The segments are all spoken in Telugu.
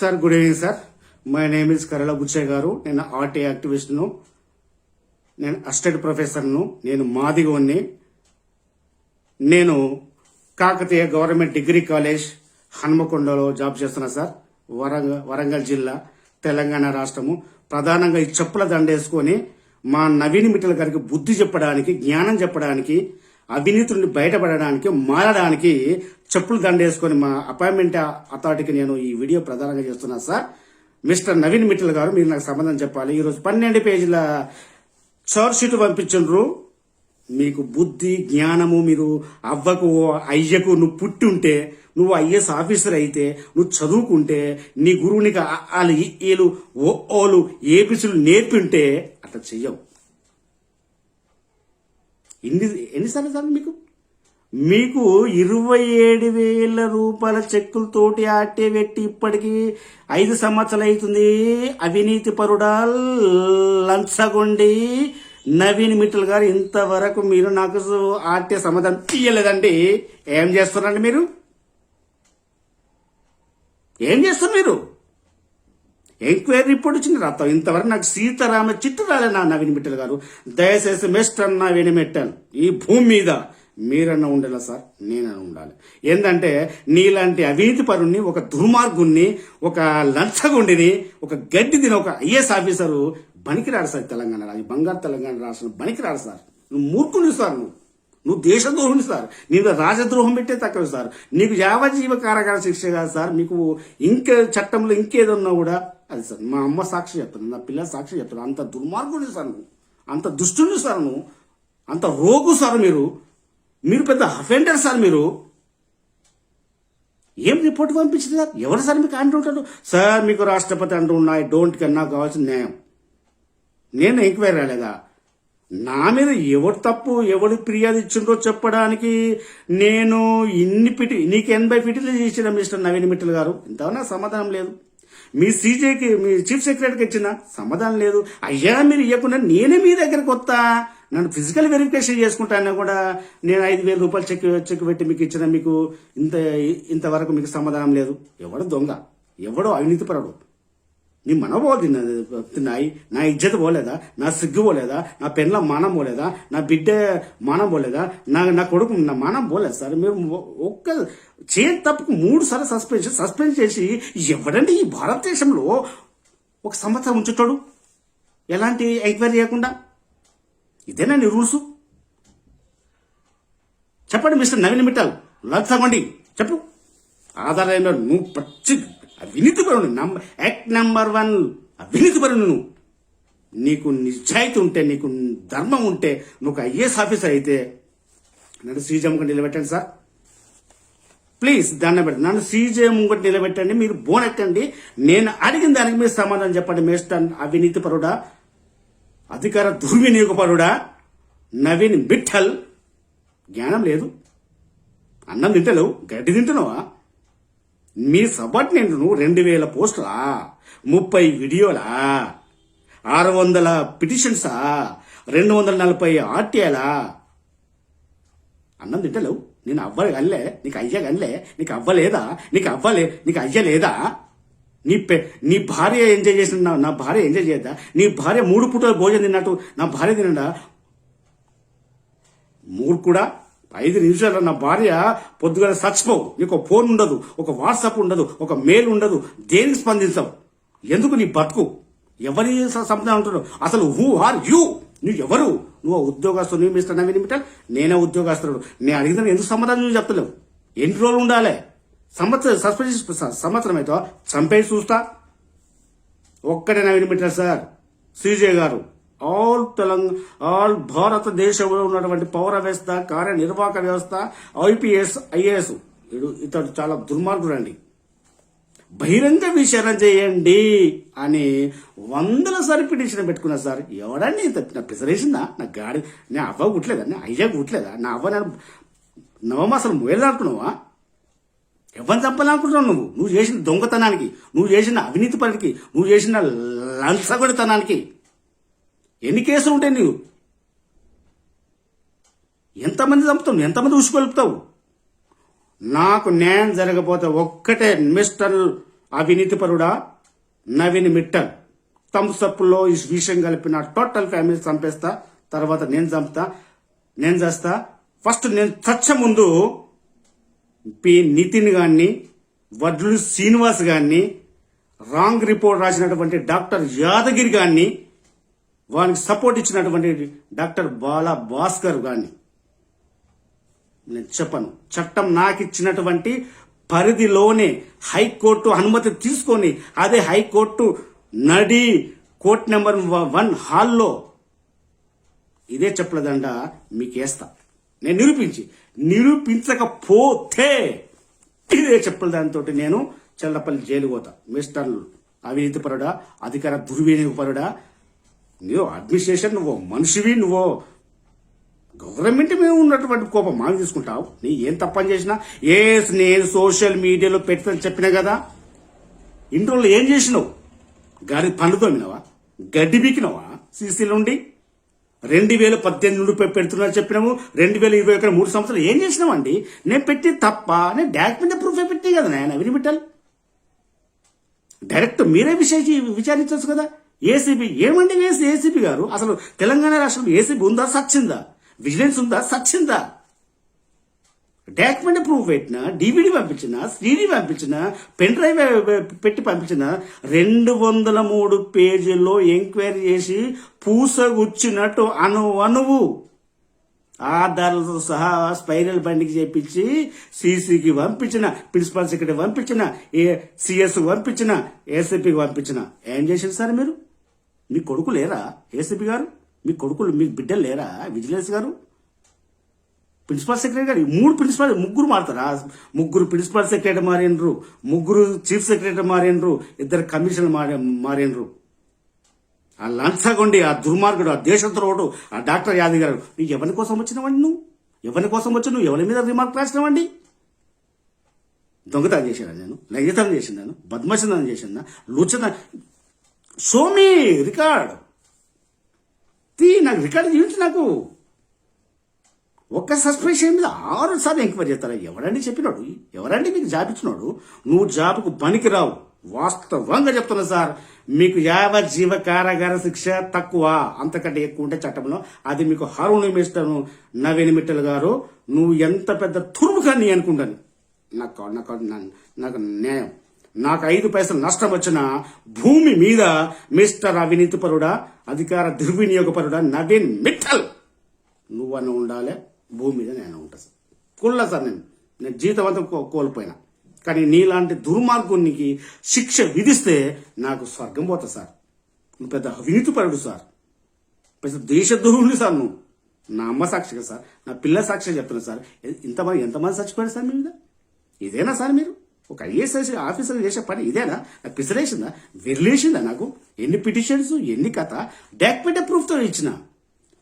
Sir good evening sir. My name is Karala Buchaiah garu. నేను ఆర్టీ యాక్టివిస్ట్ను, నేను అసిస్టెంట్ ప్రొఫెసర్ను, నేను మాదిగోన్ని. నేను కాకతీయ గవర్నమెంట్ డిగ్రీ కాలేజ్ హన్మకొండలో జాబ్ చేస్తున్నా సార్. వరంగల్ జిల్లా, తెలంగాణ రాష్ట్రము. ప్రధానంగా ఈ చెప్పుల దండేసుకొని మా నవీన్ మిట్టల్ గారికి బుద్ధి చెప్పడానికి, జ్ఞానం చెప్పడానికి, అవినీతి నుండి బయటపడడానికి, మారడానికి చెప్పులు దండేసుకొని మా అపాయింట్మెంట్ అథారిటీకి నేను ఈ వీడియో ప్రధానంగా చేస్తున్నా సార్. మిస్టర్ నవీన్ మిట్టల్ గారు, మీరు నాకు సంబంధం చెప్పాలి. ఈరోజు 12 పేజీల చార్జ్ షీట్ పంపించండ్రు. మీకు బుద్ధి జ్ఞానము, మీరు అవ్వకు అయ్యకు నువ్వు పుట్టి ఉంటే, నువ్వు ఐఏఎస్ ఆఫీసర్ అయితే, నువ్వు చదువుకుంటే, నీ గురువు నీకు వాళ్ళు ఏలు ఓలు ఏపీసులు నేర్పి ఉంటే అట్లా చెయ్యవు. ఎన్నిసార్లు సార్ మీకు 27,000 రూపాయల చెక్కులతోటి ఆటే పెట్టి ఇప్పటికి 5 సంవత్సరాలు అవుతుంది. అవినీతి పరుడా లంచగొండి నవీన్ మిట్టల్ గారు, ఇంతవరకు మీరు నాకు ఆటే సమాధానం తీయలేదండి. ఏం చేస్తున్నారండి మీరు? ఏం చేస్తారు మీరు? ఎంక్వైరీ రిపోర్ట్ వచ్చింది రాస్తాం. ఇంతవరకు నాకు సీతారామ చిట్టు రాలేదు నా నవీన్ మిట్టల్ గారు. దయచేసి మిస్టర్ నవీన్ మిట్టల్, ఈ భూమి మీద మీరన్నా ఉండాలా సార్, నేనన్నా ఉండాలి. ఏంటంటే నీలాంటి అవినీతి పరుణ్ణి, ఒక దుర్మార్గుణ్ణి, ఒక లంచగుండిని, ఒక గడ్డి తిని ఒక ఐఏఎస్ ఆఫీసరు బనికిరాడు సార్. తెలంగాణ ఈ బంగారు తెలంగాణ రాష్ట్రం బనికిరాడు సార్. నువ్వు మూర్ఖుని సార్, నువ్వు దేశద్రోహుని సార్. నీకు రాజద్రోహం పెట్టే తక్కువ సార్. నీకు యావజ్జీవ కారాగార శిక్ష కాదు సార్. మీకు ఇంకా చట్టంలో ఇంకేదన్నా కూడా అది సార్. మా అమ్మ సాక్షి చెప్తాను, నా పిల్లల సాక్షి చెప్తాను. అంత దుర్మార్గుని సార్ నువ్వు, అంత దుష్టుని సార్ నువ్వు, అంత రోగు సార్ మీరు పెద్ద అఫెండర్ సార్. మీరు ఏం రిపోర్ట్ పంపించింది సార్? ఎవరు సార్ మీకు అంటూ ఉంటాడు? సార్ మీకు రాష్ట్రపతి అంటూ ఉన్నాయి, డోంట్ కన్నా కావాల్సిన న్యాయం. నేను ఎంక్వైరీ రాలేదా? నా మీద ఎవరు తప్పు, ఎవరు ఫిర్యాదు ఇచ్చిండ్రో చెప్పడానికి నేను నీకు 80 ఫిటిలు చేసిన మిస్టర్ నవీన్ మిట్టల్ గారు, ఇంతవన్నా సమాధానం లేదు. మీ సీజేకి, మీ చీఫ్ సెక్రటరీకి ఇచ్చిన సమాధానం లేదు. అయ్యా మీరు ఇవ్వకుండా నేనే మీ దగ్గరకు వస్తా, నన్ను ఫిజికల్ వెరిఫికేషన్ చేసుకుంటాను కూడా. నేను 5,000 రూపాయలు చెక్ పెట్టి మీకు ఇచ్చిన, మీకు ఇంతవరకు మీకు సమాధానం లేదు. ఎవడు దొంగ, ఎవడో అవినీతిపరుడు. నీ మనబో తిన్నాయి, నా ఇజ్జత పోలేదా, నా సిగ్గు పోలేదా, నా పెన్ల మానం పోలేదా, నా బిడ్డ మానం పోలేదా, నా కొడుకు నా మానం పోలేదు సార్. మీరు ఒక్క తప్పుకు 3 సార్లు సస్పెండ్ చేసి ఎవడండి ఈ భారతదేశంలో 1 సంవత్సరం ఉంచుతాడు ఎలాంటి ఎంక్వైరీ చేయకుండా? ఇదేనా నీ రూల్స్? చెప్పండి మిస్టర్ నవీన్ మిట్టల్, లక్షమండి చెప్పు. ఆధారంలో నువ్వు పచ్చి అవినీతి పరుడు, యాక్ట్ నెంబర్ 1 అవినీతి పరుడు నువ్వు. నీకు నిజాయితీ ఉంటే, నీకు ధర్మం ఉంటే, నువ్వు ఐఏఎస్ ఆఫీసర్ అయితే నన్ను సీజే ముంగట నిలబెట్టండి సార్. ప్లీజ్ దండం పెట్టండి, నన్ను సీజే ముంగట నిలబెట్టండి. మీరు బోనెక్కండి. నేను అడిగిన దానికి మీరు సమాధానం చెప్పండి. మిస్టర్ అవినీతి పరుడా, అధికార దుర్వినియోగపరుడా నవీన్ మిట్టల్. జ్ఞానం లేదు, అన్నం తింటలేవు, గడ్డి తింటున్నావా? మీ సబార్డినేట్ 2,000 పోస్టులా, 30 వీడియోలా, 600 పిటిషన్సా, 240 ఆర్టీఐలా? అన్నం తింటలేవు. నేను అవ్వగలే, నీకు అయ్యగలే, నీకు అవ్వలేదా? నీకు అయ్యలేదా? నీ భార్య ఎంజాయ్ చేసిన నా భార్య ఎంజాయ్ చేయద్దా? నీ భార్య 3 పూటలు భోజనం తిన్నట్టు నా భార్య తినడా? 3 కూడా 5 నిమిషాలు నా భార్య పొద్దుగా చచ్చిపోవు. నీకు ఒక ఫోన్ ఉండదు, ఒక వాట్సాప్ ఉండదు, ఒక మెయిల్ ఉండదు, దేనికి స్పందించవు. ఎందుకు నీ బతుకు? ఎవరి సంబంధం అంటున్నావు అసలు? Who are you? నువ్వు ఎవరు? నువ్వు ఉద్యోగస్తుడు మిస్టర్ నవీన్ మిట్టల్, నేనే ఉద్యోగస్తుడు. నేను అడిగిన ఎందుకు సమాధానం నువ్వు చెప్తలేవు? ఎన్ని రోజులు ఉండాలి? సంవత్సరం అయితే చంపేసి చూస్తా. ఒక్కటే నవీన్ మిట్టల్ సార్, సీజే గారు, ఆల్ భారతదేశంలో ఉన్నటువంటి పౌర వ్యవస్థ, కార్యనిర్వాహక వ్యవస్థ, ఐపీఎస్, ఐఏఎస్, ఇతడు చాలా దుర్మార్గుడు అండి. బహిరంగ విచారణ చేయండి అని 100 సార్లు పిటిషన్ పెట్టుకున్నా సార్. ఎవడని నా పిసరేసిందా? నా గాడి, నా అవ్వ గుట్లేదా? నా అయ్య గుట్లేదా? నా అవ్వ నవమాసాలు మొయలాడుకున్నావా? ఎవరిని చంపాలనుకుంటున్నావు నువ్వు చేసిన దొంగతనానికి, నువ్వు చేసిన అవినీతి పనికి, నువ్వు చేసిన లంచగొడితనానికి ఎన్ని కేసులు ఉంటాయి? నువ్వు ఎంతమంది చంపుతావు? ఎంతమంది ఉసుకొలుపుతావు? నాకు న్యాయం జరగకపోతే ఒక్కటే మిస్టర్ అవినీతిపరుడా నవీన్ మిట్టల్ థమ్స్అప్లో ఈ విషయం కలిపిన టోటల్ ఫ్యామిలీ చంపేస్తా, తర్వాత నేను చంపుతా, నేను చేస్తా. ఫస్ట్ నేను చచ్చ ముందు పి నితిన్ గాన్ని, వడ్లు శ్రీనివాస్ గాన్ని, రాంగ్ రిపోర్ట్ రాసినటువంటి డాక్టర్ యాదగిరి గాన్ని, వానికి సపోర్ట్ ఇచ్చినటువంటి డాక్టర్ బాలా భాస్కర్ గాన్ని నేను చెప్పను. చట్టం నాకు ఇచ్చినటువంటి పరిధిలోనే హైకోర్టు అనుమతి తీసుకొని అదే హైకోర్టు నడి కోర్టు నెంబర్ 1 హాల్లో ఇదే చెప్పలేదంట మీకు వేస్తా. నేను నిరూపించకపోతే ఇదే చెప్పల దాంతో నేను చల్లపల్లి జైలు పోతా. మిస్టర్ అవినీతిపరుడా, అధికార దుర్వినియోగపరుడా, నువ్వు అడ్మినిస్ట్రేషన్, నువ్వు మనిషివి, నువ్వు గవర్నమెంట్ మీద ఉన్నటువంటి కోపం మాకు తీసుకుంటావు. నీ ఏం తప్పని చేసినా నేను సోషల్ మీడియాలో పెడతాను చెప్పినా కదా. ఇంటర్లో ఏం చేసినావు? గాడి పండు తోమినావా? గడ్డి బీకినావా? సీసీలు ఉండి 2018 నుండి పెడుతున్నారు చెప్పినాము. 2021 3 సంవత్సరాలు ఏం చేసినామండి? నేను పెట్టి తప్ప నేను డాక్యుమెంట్ ప్రూఫ్ పెట్టి కదా నేను అవిని పెట్టాలి. డైరెక్ట్ మీరే విచారించవచ్చు కదా. ఏసీబీ ఏమండి ఏసీబీ గారు? అసలు తెలంగాణ రాష్ట్రంలో ఏసీబీ ఉందా? సచ్చిందా? విజిలెన్స్ ఉందా? సచ్చిందా? డాక్యుమెంట్ ప్రూఫ్ పెట్టినా, డివిడి పంపించిన, సిడి పంపించిన, పెన్ డ్రైవ్ పెట్టి పంపించిన 203 పేజీల్లో ఎంక్వైరీ చేసి పూసగుచ్చినట్టు అణువు ఆధారాలతో సహా స్పైరల్ బండికి చేపించి సీసీకి పంపించిన, ప్రిన్సిపల్ సెక్రటరీ పంపించిన, సిఎస్ పంపించిన, ఏసీపీకి పంపించిన. ఏం చేశారు సార్ మీరు? మీ కొడుకు లేరా ఏసీపీ గారు? మీ కొడుకులు, మీ బిడ్డలు లేరా విజిలెన్స్ గారు? ప్రిన్సిపల్ సెక్రటరీ గారు ముగ్గురు మారుతారా? 3 ప్రిన్సిపల్ సెక్రటరీ మారినరు, 3 చీఫ్ సెక్రటరీ మారినరు, 2 కమిషనర్ మారినరు. ఆ లంచగొండి, ఆ దుర్మార్గుడు, ఆ దేశద్రోహుడు, ఆ డాక్టర్ యాదవ్ గారు, నీకు ఎవరి కోసం వచ్చినావండి? ఎవరి కోసం వచ్చి నువ్వు ఎవరి మీద రిమార్క్ రాసినావండి? దొంగతనం చేశాను నేను, లైంగికతనం చేసిందాను, బద్మశనం చేసిందా, లూచన సోమి రికార్డ్ నాకు రికార్డు చూపించి నాకు ఒక్క సస్పెన్షన్ మీద 6 సార్లు ఎంక్వైరీ చేస్తారా? ఎవరండి చెప్పినాడు? ఎవరండి మీకు జాబ్ ఇచ్చినాడు? నువ్వు జాబ్కు పనికి రావు. వాస్తవంగా చెప్తున్నా సార్, మీకు యావజ్జీవ కారాగార శిక్ష తక్కువ, అంతకంటే ఎక్కువ ఉంటే చట్టంలో అది మీకు హారూన్ మిస్టర్ నవీన్ మిట్టల్ గారు, నువ్వు ఎంత పెద్ద తురుముకాన్ని అనుకుంటాను. నాకు న్యాయం, నాకు 5 పైసలు నష్టం వచ్చిన భూమి మీద మిస్టర్ అవినీతిపరుడా, అధికార దుర్వినియోగపరుడా నవీన్ మిట్టల్ నువ్వన్న ఉండాలి. భూమి మీద నేను ఉంటాను సార్. కుళ్ళ సార్, నేను జీవితం అంతా కోల్పోయినా, కానీ నీలాంటి దుర్మార్గునికి శిక్ష విధిస్తే నాకు స్వర్గం పోతా సార్. నువ్వు పెద్ద అవినీతిపరుడు సార్, పెద్ద దేశద్రోహుడు సార్. నువ్వు నా అమ్మ సాక్షిగా సార్, నా పిల్ల సాక్షిగా చెప్తున్నా సార్. ఎంతమంది చచ్చిపోయారు సార్ మీ మీద? ఇదేనా సార్ మీరు ఒక ఐఏఎస్ ఆఫీసర్ చేసే పని? ఇదేనా? నాకు పిసరేసిందా, వెర్లేసిందా? నాకు ఎన్ని పిటిషన్స్, ఎన్ని కథ, డాక్యుమెంట్ ప్రూఫ్తో ఇచ్చిన,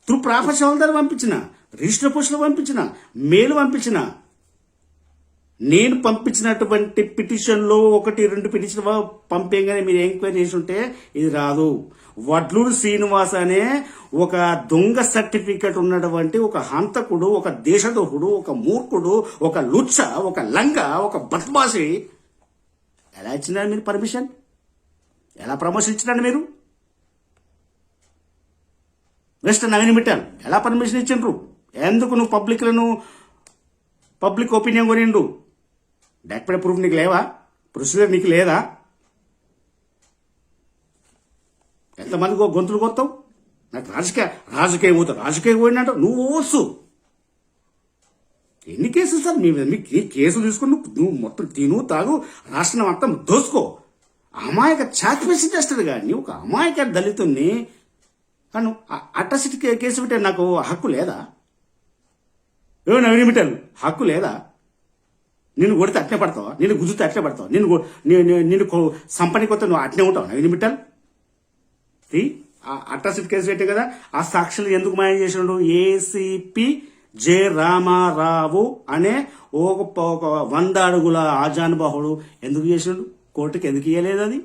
త్రూ ప్రాపర్ షోల్డర్ పంపించిన, రిజిస్టర్ పోస్టులు పంపించిన, మెయిల్ పంపించిన. నేను పంపించినటువంటి పిటిషన్లో 1-2 పిటిషన్ పంపేగానే మీరు ఎంక్వైరీ చేసి ఉంటే ఇది రాదు. వడ్లూరు శ్రీనివాస్ అనే ఒక దొంగ సర్టిఫికెట్ ఉన్నటువంటి ఒక హంతకుడు, ఒక దేశద్రోహుడు, ఒక మూర్ఖుడు, ఒక లుచ్చ, ఒక లంగ, ఒక బద్మాషి ఎలా ఇచ్చినారు మీరు పర్మిషన్? ఎలా ప్రమోషన్ ఇచ్చినారు మీరు? మిస్టర్ నవీన్ మిట్టల్ ఎలా పర్మిషన్ ఇచ్చిండ్రు? ఎందుకు నువ్వు పబ్లిక్ ఒపీనియన్ కొనిండు? డాక్యుమెంట్ ప్రూఫ్ నీకు లేవా? ప్రొసీజర్ నీకు లేదా? ఎంతమందికి గొంతులు కొత్తావు? నాకు రాజకీయం పోతావు, రాజకీయం పోయినట్టు నువ్వు ఓసు. ఎన్ని కేసులు సార్ మీ మీద? మీకు కేసులు తీసుకుని నువ్వు మొత్తం తిను తాగు, రాష్ట్రం మొత్తం దోసుకో. అమాయక చాక్పేసి చేస్తాడు కానీ ఒక అమాయక దళితుణ్ణి అను అట్రాసిటీ కేసు పెట్టే నాకు హక్కు లేదా? నవీన్ మిట్టల్ హక్కు లేదా? నిన్ను కొడితే అట్నే పడతావా? నిన్ను గుద్దుతే అట్నే పడతావా? నిన్ను సంపని కొత్త నువ్వు అట్నే ఉంటావు నవీన్ మిట్టల్? అట్రాసిటీ కేసు పెట్టే కదా. ఆ సాక్షులు ఎందుకు మాయం చేసిండు? ఏసీపీ జె రామారావు అనే ఒక 100 అడుగుల ఆజానుబాహుడు ఎందుకు చేసిండు? కోర్టుకి ఎందుకు ఇయ్యలేదు? అది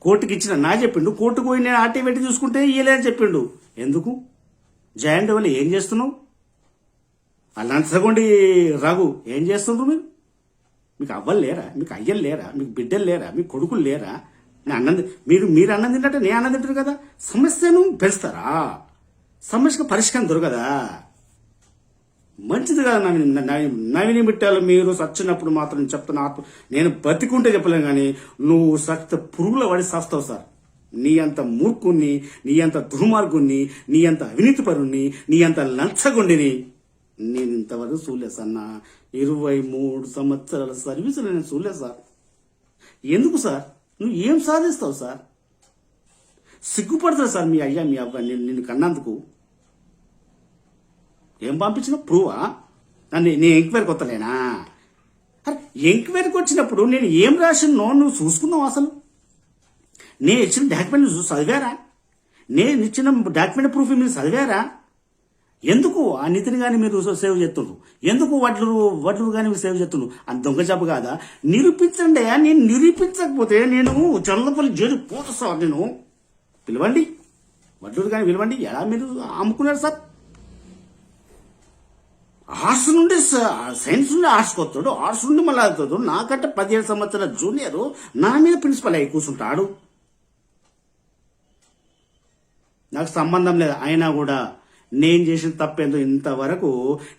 కోర్టుకి ఇచ్చిన నా చెప్పిండు, కోర్టుకు పోయి నేను ఆర్టీ పెట్టి చూసుకుంటే ఇయ్యలేదని చెప్పిండు. ఎందుకు? జాయింట్ వల్ల ఏం చేస్తున్నావు? అలాంటి రఘు ఏం చేస్తుండ్రు మీరు? మీకు అవ్వలు లేరా? మీకు అయ్యలు లేరా? మీకు బిడ్డలు లేరా? మీకు కొడుకులు లేరా? నేను అన్నం మీరు అన్నం తింటే నేను అన్నం తింటారు కదా. సమస్యను పెంచుతారా? సమస్యకు పరిష్కారం దొరకదా? మంచిది కదా. నవీని మిట్టాలు మీరు సచ్చినప్పుడు మాత్రం చెప్తున్నా. నేను బతికుంటే చెప్పలేను కానీ నువ్వు సత్త పురుగుల పడి సస్తావు సార్. నీ అంత మూర్ఖుణ్ణి, నీ అంత దుర్మార్గుణ్ణి, నీ అంత అవినీతి పరుణ్ణి, నీ అంత లంచగొండిని నేను ఇంతవరకు చూడలేదు సార్. నా 23 సంవత్సరాల సర్వీసులు నేను చూడలేదు సార్. ఎందుకు సార్? నువ్వు ఏం సాధిస్తావు సార్? సిగ్గుపడతారు సార్ మీ అయ్యా మీ అబ్బాయి నిన్ను కన్నందుకు. ఏం పంపించిన ప్రూవా? నేను ఎంక్వైరీకి వస్తలేనా? అరే ఎంక్వైరీకి వచ్చినప్పుడు నేను ఏం రాసినో నువ్వు చూసుకున్నావు అసలు? నేను ఇచ్చిన డాక్యుమెంట్ చదివారా? నేను ఇచ్చిన డాక్యుమెంట్ ప్రూఫ్ మీరు చదివారా? ఎందుకు ఆ నితిని కానీ మీరు సేవ్ చేస్తుండ్రు? ఎందుకు వడ్లు కానీ మీరు సేవ్ చేస్తుండ్రు? అది దొంగ జాబు కాదా? నిరూపించండి. నేను నిరూపించకపోతే నేను చల్లపల్లి జైలు పోతా సార్. నేను పిలవండి, వడ్లు కానీ పిలవండి. ఎలా మీరు అమ్ముకున్నారు సార్? ఆర్ట్స్ నుండి సైన్స్ నుండి ఆర్ట్స్కి వస్తాడు, ఆర్ట్స్ నుండి మళ్ళీ అవుతాడు. నాకంటే 17 సంవత్సరాల జూనియర్ నా మీద ప్రిన్సిపల్ అయి కూర్చుంటాడు. నాకు సంబంధం లేదు. అయినా కూడా నేను చేసిన తప్పేందో ఇంతవరకు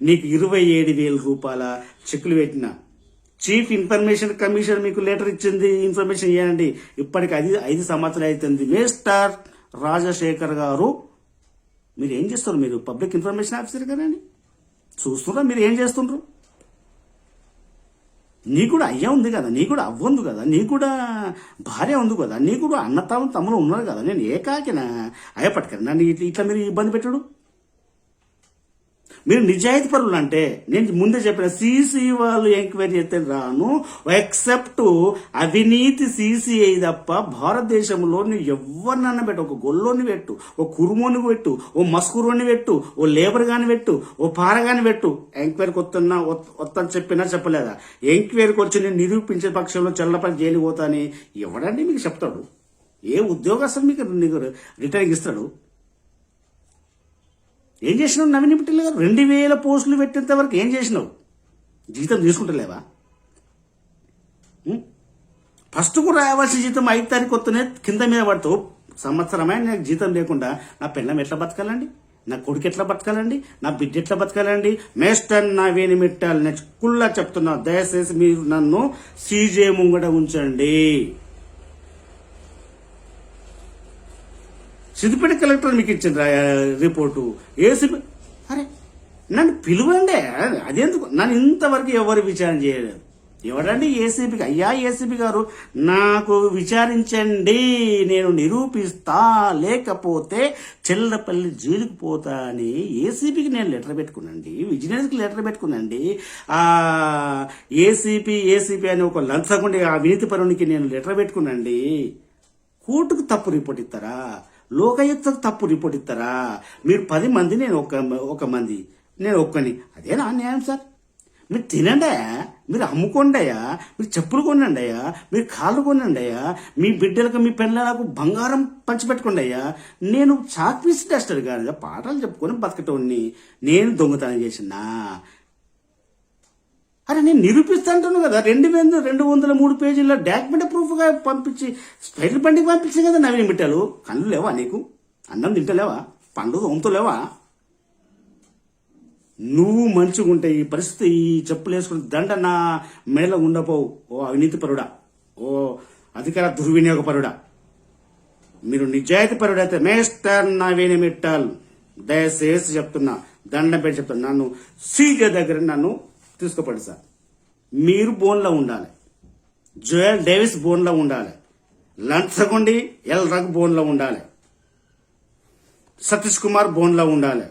నీకు 27,000 రూపాయల చెక్కులు పెట్టిన. చీఫ్ ఇన్ఫర్మేషన్ కమిషన్ మీకు లెటర్ ఇచ్చింది, ఇన్ఫర్మేషన్ ఇవ్వండి. ఇప్పటికి 5 సంవత్సరాలు అవుతుంది. మిస్టర్ రాజశేఖర్ గారు, మీరు ఏం చేస్తారు? మీరు పబ్లిక్ ఇన్ఫర్మేషన్ ఆఫీసర్ కదండి. చూస్తున్నారా మీరు ఏం చేస్తుండ్రు? నీకు కూడా అయ్యా ఉంది కదా, నీకు కూడా అవ్వ ఉంది కదా, నీకు కూడా భార్య ఉంది కదా, నీకు కూడా తమ్ముడు ఉన్నారు కదా. నేను ఏకాకినా అయ్యపట్టుకరా నన్ను ఇట్లా మీరు ఇబ్బంది పెట్టడు? మీరు నిజాయితీ పరులు అంటే నేను ముందే చెప్పిన సిసిఐ వాళ్ళు ఎంక్వైరీ చేస్తే రాను. ఎక్సెప్ట్ అవినీతి సిసిఐ తప్ప భారతదేశంలో నువ్వు ఎవరినన్నా పెట్టు. ఒక గొల్లోని పెట్టు, ఓ కురుమోని పెట్టు, ఓ మస్కూరోని పెట్టు, ఓ లేబర్ గాని పెట్టు, ఓ పారగాని పెట్టు. ఎంక్వైరీకి వస్తాను చెప్పినా చెప్పలేదా? ఎంక్వైరీకి వచ్చి నేను నిరూపించే పక్షంలో చల్లపల్లి జైలు పోతాని ఎవడండి మీకు చెప్తాడు? ఏ ఉద్యోగస్తులు నీకు రిటర్న్ ఇస్తాడు? ఏం చేసినావు నవీన్ మిట్టల్ గారు? 2,000 పోస్టులు పెట్టేంత వరకు ఏం చేసినావు? జీతం తీసుకుంటలేవా? ఫస్ట్ కూడా రావాల్సిన జీతం 5 తారీఖు వస్తేనే కింద మీద పడతావు. సంవత్సరమే నాకు జీతం లేకుండా నా పిల్లం ఎట్లా బతకాలండి? నా కొడుకు ఎట్లా బతకాలండి? నా బిడ్డ ఎట్లా బతకాలండి? మేస్టర్ నవీన్ మిట్టల్ నెచ్చుకుల్లా చెప్తున్నా, దయచేసి మీరు నన్ను సీజే ముంగట ఉంచండి. సిద్దిపేట కలెక్టర్ మీకు ఇచ్చిన రిపోర్టు ఏసీపీ. అరే నన్ను పిలువండి. అదెందుకు? నన్ను ఇంతవరకు ఎవరు విచారణ చేయలేదు. ఎవరండి ఏసీపీకి? అయ్యా ఏసీపీ గారు, నాకు విచారించండి, నేను నిరూపిస్తా, లేకపోతే చెల్లపల్లి జైలుకు పోతా అని ఏసీపీకి నేను లెటర్ పెట్టుకున్నాండి. విజిలెన్స్కి లెటర్ పెట్టుకున్నాండి. ఏసీపీ అని ఒక లంచగొండి ఆ వినీతి పరునికి నేను లెటర్ పెట్టుకున్నాండి. కోర్టుకు తప్పు రిపోర్ట్ ఇస్తారా? లోకాయుక్తకు తప్పు రిపోర్ట్ ఇస్తారా? మీరు 10 మంది, నేను ఒక మంది, నేను ఒక్కని. అదేనా న్యాయం సార్? మీరు తినండి, మీరు అమ్ముకోండి, మీరు చెప్పులు కొనండి, మీరు కాళ్ళు కొనండి, మీ బిడ్డలకు మీ పిల్లలకు బంగారం పంచిపెట్టుకోండి. నేను చాక్ పీస్ డస్టర్ కాదు, పాటలు చెప్పుకొని బతకటోని నేను దొంగతనం చేసినా? అరే నేను నిరూపిస్తాంటాను కదా. 2,203 పేజీల డాక్యుమెంట్ ప్రూఫ్గా పంపించి స్పైడర్ బండికి పంపించింది కదా నవీన్ మిట్టలు. కళ్ళు లేవా నీకు? అన్నం తింటలేవా? పండు తోముతలేవా? నువ్వు మంచిగా ఉంటే ఈ పరిస్థితి, ఈ చెప్పులు వేసుకుని దండ నా మేళ ఉండపోవు. ఓ అవినీతి పరుడా, ఓ అధికార దుర్వినియోగపరుడా. మీరు నిజాయితీ పరుడైతే మేస్టర్ నవీన్ మిట్టల్, దయచేసి చెప్తున్నా, దండం పెట్టి చెప్తున్నా, నన్ను సీజే దగ్గర నన్ను తీసుకుపడి సార్. మీరు బోన్లో ఉండాలి, జోయల్ డేవిస్ బోన్లో ఉండాలి, లంచగొండి ఎల్ రగ్ బోన్లో ఉండాలి, సతీష్ కుమార్ బోన్లో ఉండాలి,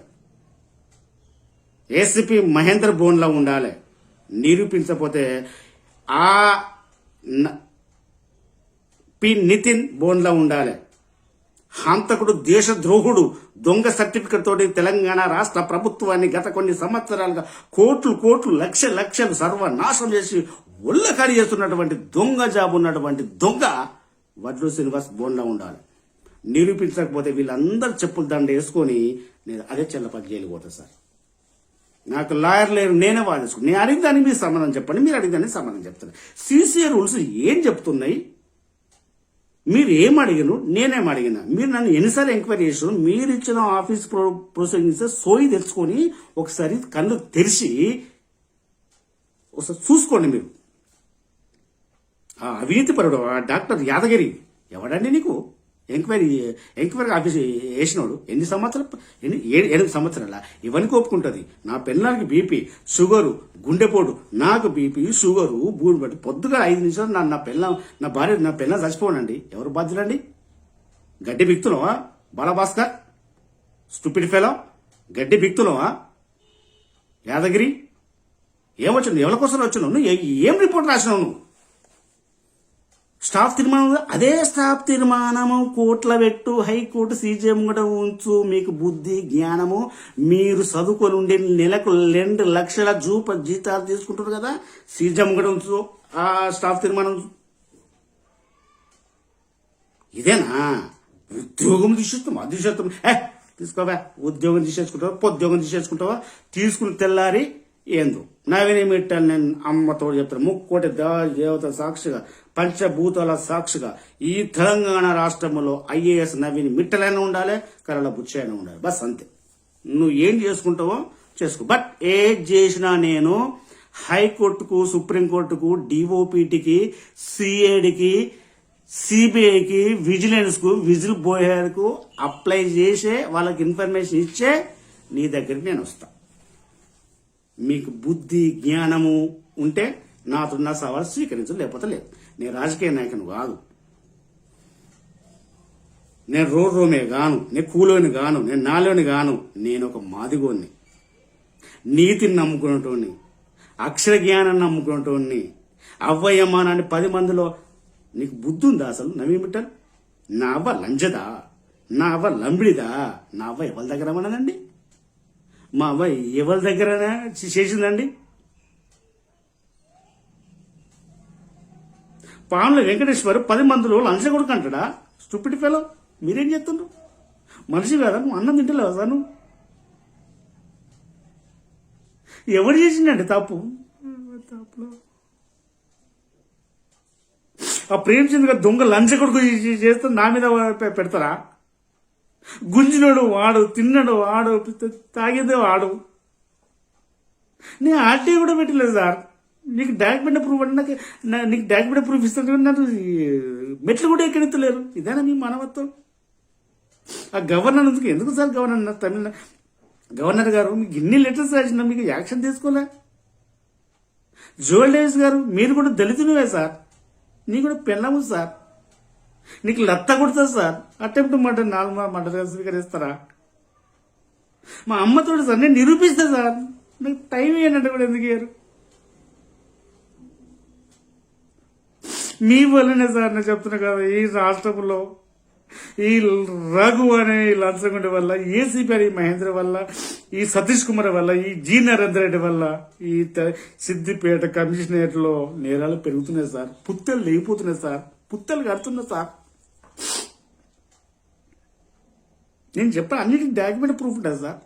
ఏసీపీ మహేందర్ బోన్లో ఉండాలి. నిరూపించకపోతే ఆ పి నితిన్ బోన్లో ఉండాలి. హంతకుడు, దేశద్రోహుడు, దొంగ సర్టిఫికెట్ తోటి తెలంగాణ రాష్ట్ర ప్రభుత్వాన్ని గత కొన్ని సంవత్సరాలుగా కోట్లు లక్షలు సర్వనాశనం చేసి ఒళ్ళకాడి చేస్తున్నటువంటి దొంగ జాబు ఉన్నటువంటి దొంగ వడ్లు శ్రీనివాస్ బోన్లో ఉండాలి. నిరూపించకపోతే వీళ్ళందరూ చెప్పులు దండ వేసుకొని నేను అదే చెల్లపల్లి జైలు పోతా సార్. నాకు లాయర్ లేరు, నేనే వాదించుకుని. నేను అడిగిదాన్ని మీరు సమాధానం చెప్పండి, మీరు అడిగిదాన్ని సమాధానం చెప్తాను. సిసిఏ రూల్స్ ఏం చెప్తున్నాయి? మీరు ఏం అడిగాను, నేనేం అడిగినా? మీరు నన్ను ఎన్నిసార్లు ఎంక్వైరీ చేసారు? మీరు ఇచ్చిన ఆఫీస్ ప్రొసీడింగ్స్ సోయి తెచ్చుకొని ఒకసారి కళ్ళు తెరిచి ఒకసారి చూసుకోండి. మీరు ఆ అవినీతి పరుడు ఆ డాక్టర్ యాదగిరి ఎవడండి నీకు ఎంక్వైరీ ఆఫీస్ వేసినోడు? ఎన్ని సంవత్సరాలు? 8 సంవత్సరాల ఇవన్నీ ఒప్పుకుంటుంది. నా పిల్లలకి బీపీ షుగరు గుండెపోటు, నాకు బీపీ షుగరు బూడి పట్టి పొద్దుగా 5 నిమిషాలు నా భార్య నా పిల్లలు చచ్చిపోనండి. ఎవరు బాధ్యులండి? గడ్డి బిక్తున్నావా బాలభాస్కర్? స్టూపిడ్ ఫెలో, గడ్డి బిక్తున్నావా యాదగిరి? ఏమొచ్చింది? ఎవరి కోసం వచ్చినావు నువ్వు? ఏం రిపోర్ట్ రాసినావు నువ్వు? స్టాఫ్ తీర్మానం, అదే స్టాఫ్ తీర్మానము కోర్టులో పెట్టు, హైకోర్టు సీజే ముంగట ఉంచు. మీకు బుద్ధి జ్ఞానము, మీరు చదువుకొని ఉండే నెలకు 2 లక్షల జీతాలు తీసుకుంటారు కదా, సీజే ముంగట ఉంచు ఆ స్టాఫ్ తీర్మానం. ఇదేనా ఉద్యోగం తీసేస్తాం? అదృష్టం తీసుకోవా? ఉద్యోగం తీసేసుకుంటావా? పొద్దుగం తీసేసుకుంటావా? తీసుకుని తెల్లారి ఏందో నవీని మిట్టాను. నేను అమ్మతో చెప్తాను, ముక్కోటి దేవత సాక్షిగా, పంచభూతాల సాక్షిగా ఈ తెలంగాణ రాష్ట్రంలో ఐఏఎస్ నవీని మిట్టలైనా ఉండాలి, కరళ బుచ్చైనా ఉండాలి. బస్ అంతే. నువ్వు ఏం చేసుకుంటావో చేసుకో. బట్ ఏది చేసినా నేను హైకోర్టుకు, సుప్రీంకోర్టుకు, డిఓపిటికి, సిఐడికి, సిబిఐకి, విజిలెన్స్ కు, విజిల్ బోయర్ కు అప్లై చేసే వాళ్ళకి ఇన్ఫర్మేషన్ ఇచ్చే నీ దగ్గరికి నేను వస్తా. మీకు బుద్ధి జ్ఞానము ఉంటే నాతో నా సవాల్ స్వీకరించు, లేకపోతే లేదు. నేను రాజకీయ నాయకుని కాదు, నేను రోమే గాను, నేను కూలోని గాను, నేను నాలోని గాను. నేను ఒక మాదిగోని, నీతిని నమ్ముకున్నటోని, అక్షర జ్ఞానాన్ని నమ్ముకున్నటోని, అవ్వయమానాన్ని 10 మందిలో. నీకు బుద్ధి ఉందా అసలు? నవీన్ మిట్టల్ నా అవ్వ లంజదా? నా అవ్వ లంబిడిదా? నా అవ్వ ఎవరి దగ్గర మనదండి? మా అవ్వ ఎవరి దగ్గర చేసిందండి? పాముల వెంకటేశ్వర్ 10 మందిలో లంచ కొడుకు అంటాడా? స్టూపిడ్ ఫెలో, మీరేం చేస్తుండ్రు? మనిషి కదా నువ్వు? అన్నం తింటలేవా సార్ నువ్వు? ఎవరు చేసిండండి తప్పు? ఆ ప్రేమచంద్ గారు దొంగ లంచ కొడుకు చేస్తే నా మీద పెడతారా? గుంజినోడు వాడు, తిన్నాడు వాడు, తాగేదే వాడు. నేను ఆర్టీ కూడా పెట్టలేదు సార్. నీకు డాక్యుమెంట్ ప్రూఫ్ అంటే నీకు డాక్యుమెంట్ ప్రూఫ్ ఇస్తాను, నాకు మెట్లు కూడా ఎక్కడెత్తలేరు. ఇదేనా మీ మానవత్వం? ఆ గవర్నర్ ఎందుకు సార్ గవర్నర్ గారు మీకు ఇన్ని లెటర్స్ రాసినా మీకు యాక్షన్ తీసుకోలే? జోయల్ డేవిస్ గారు మీరు కూడా దళితునివే సార్, నీ కూడా పెళ్ళము సార్, నీకు లత్త కొడుతుంది సార్. అటెంప్ట్ మర్డర్ 4 మర్డర్ స్వీకరిస్తారా? మా అమ్మతోడు సార్ నేను నిరూపిస్తా సార్. నాకు టైం ఏంటంటే కూడా ఎందుకు ఇయ్యారు? మీ వల్లనే సార్ నేను చెప్తున్నా కదా, ఈ రాష్ట్రంలో ఈ రఘు అనే లంచగొండ వల్ల, ఏసీపీ అని మహేంద్ర వల్ల, ఈ సతీష్ కుమార్ వల్ల, ఈ జి నరేందర్ రెడ్డి వల్ల ఈ సిద్దిపేట కమిషనరేట్ లో నేరాలు పెరుగుతున్నాయి సార్. పుత్తలు లేకపోతున్నాయి సార్, పుత్తలు కడుతున్నాయి సార్. నేను చెప్పాను అన్నిటికీ డాక్యుమెంట్ ప్రూఫ్ ఉంటుంది సార్.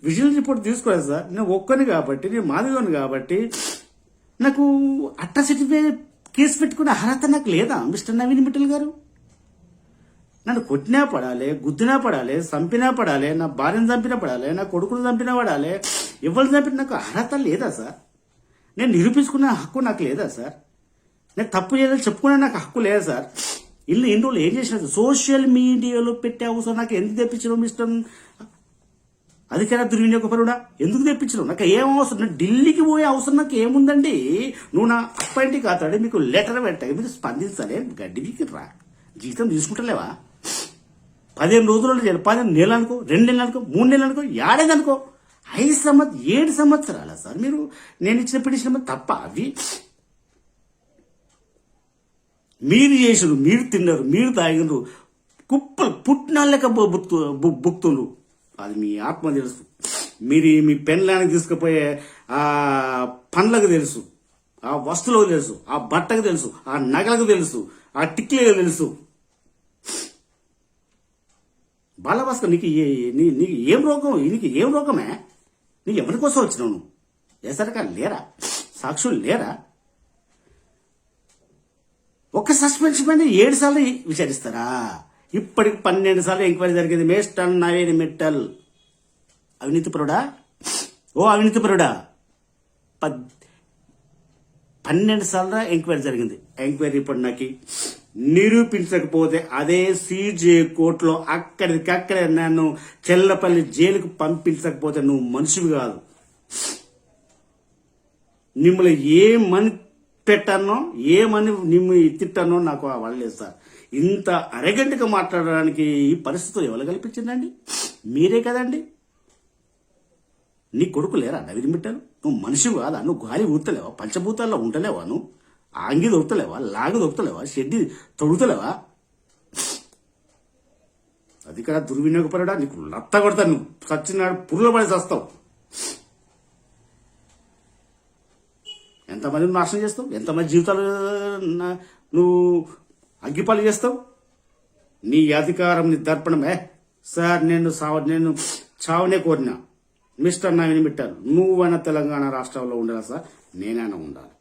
విజిలెన్స్ రిపోర్ట్ తీసుకోలేదు సార్. నేను ఒక్కని కాబట్టి, నేను మాదిగోని కాబట్టి నాకు అట్రాసిటీ కేసు పెట్టుకునే అర్హత నాకు లేదా మిస్టర్ నవీన్ మిట్టల్ గారు? నన్ను కొట్టినా పడాలి, గుద్దినా పడాలి, చంపినా పడాలి, నా భార్యను చంపినా పడాలి, నా కొడుకును చంపినా పడాలి, ఎవరు చంపినా నాకు అర్హత లేదా సార్? నేను నిరూపించుకునే హక్కు నాకు లేదా సార్? నేను తప్పు చేయాలని చెప్పుకునే నాకు హక్కు లేదా సార్? ఇన్ని రోజులు ఏం చేసినా సోషల్ మీడియాలో పెట్టే అవసరం నాకు ఎందుకు తెప్పించడం మిస్టర్ అధికార దుర్వినియోగపరుడా? ఎందుకు తెప్పించడం? నాకు ఏం అవసరం? నేను ఢిల్లీకి పోయే అవసరం నాకు ఏముందండి? నువ్వు నా అప్పాయింటి కాతాడు మీకు లెటర్ పెట్టాలి, మీరు స్పందించాలి. గడ్డికి రా, జీతం తీసుకుంటలేవా? 15 రోజులు 15 నెలలు అనుకో, 2 నెలలు అనుకో, 3 నెలలు అనుకో, 7 అనుకో, 7 సంవత్సరాల సార్ మీరు నేను ఇచ్చిన పిటిషన్ తప్ప అవి? మీరు చేసారు, మీరు తిన్నారు, మీరు తాగినారు, కుప్పలు పుట్టినాళ్ళక బుక్తుండ్రు. అది మీ ఆత్మ తెలుసు. మీరు మీ పెన్లానికి తీసుకుపోయే ఆ పండ్లకు తెలుసు, ఆ వస్తువులకు తెలుసు, ఆ బట్టకు తెలుసు, ఆ నగలకు తెలుసు, ఆ టిక్లీలకు తెలుసు. బాలభాస్కర్ నీకు ఏం రోగం? నీకు ఏం రోగమే? నువ్వు ఎవరి కోసం వచ్చినావు నువ్వు? ఎసరికారు లేరా? సాక్షులు లేరా? ఒక సస్పెన్షన్ పైన 7 సార్లు విచారిస్తారా? ఇప్పటికి 12 సార్లు ఎంక్వైరీ జరిగింది. మిస్టర్ నవీన్ మిట్టల్ అవినీతి పరుడా? ఓ అవినీతి పరుడా, 12 సార్లు ఎంక్వైరీ జరిగింది. ఎంక్వైరీ రిపోర్ట్ నాకు నిరూపించకపోతే అదే సిజే కోర్టులో అక్కడికక్కడే నన్ను చెల్లపల్లి జైలుకు పంపించకపోతే నువ్వు మనిషివి కాదు. మిమ్మల్ని ఏమని పెట్టానో ఏమని నిమ్మ తిట్టానో నాకు వాళ్ళలేదు సార్. ఇంత అరగంటగా మాట్లాడడానికి ఈ పరిస్థితులు ఎవరు కల్పించిందండి? మీరే కదండి. నీ కొడుకు లేరా నవీన్ మిట్టల్? నువ్వు మనిషి కాదా? నువ్వు గాలి ఊతలేవా? పంచభూతాల్లో ఉండలేవా? నువ్వు ఆంగి దొరుకుతలేవా? లాగి దొరుకుతలేవా? షెడ్డి తొడుగుతలేవా? అది కదా దుర్వినియోగపరడా. నీకు లత్త కొడతా, నువ్వు చచ్చినాడు పురుగుల పడి చస్తావు. ఎంతమంది నాశనం చేస్తావు? ఎంతమంది జీవితాలు నువ్వు అగ్గిపాలు చేస్తావు? నీ అధికారం, నీ దర్పణమే. సార్ నేను చావునే కోరినా మిస్టర్ నవీన్ మిట్టల్, నువ్వైనా తెలంగాణ రాష్ట్రంలో ఉండాలి సార్, నేనైనా ఉండాలి.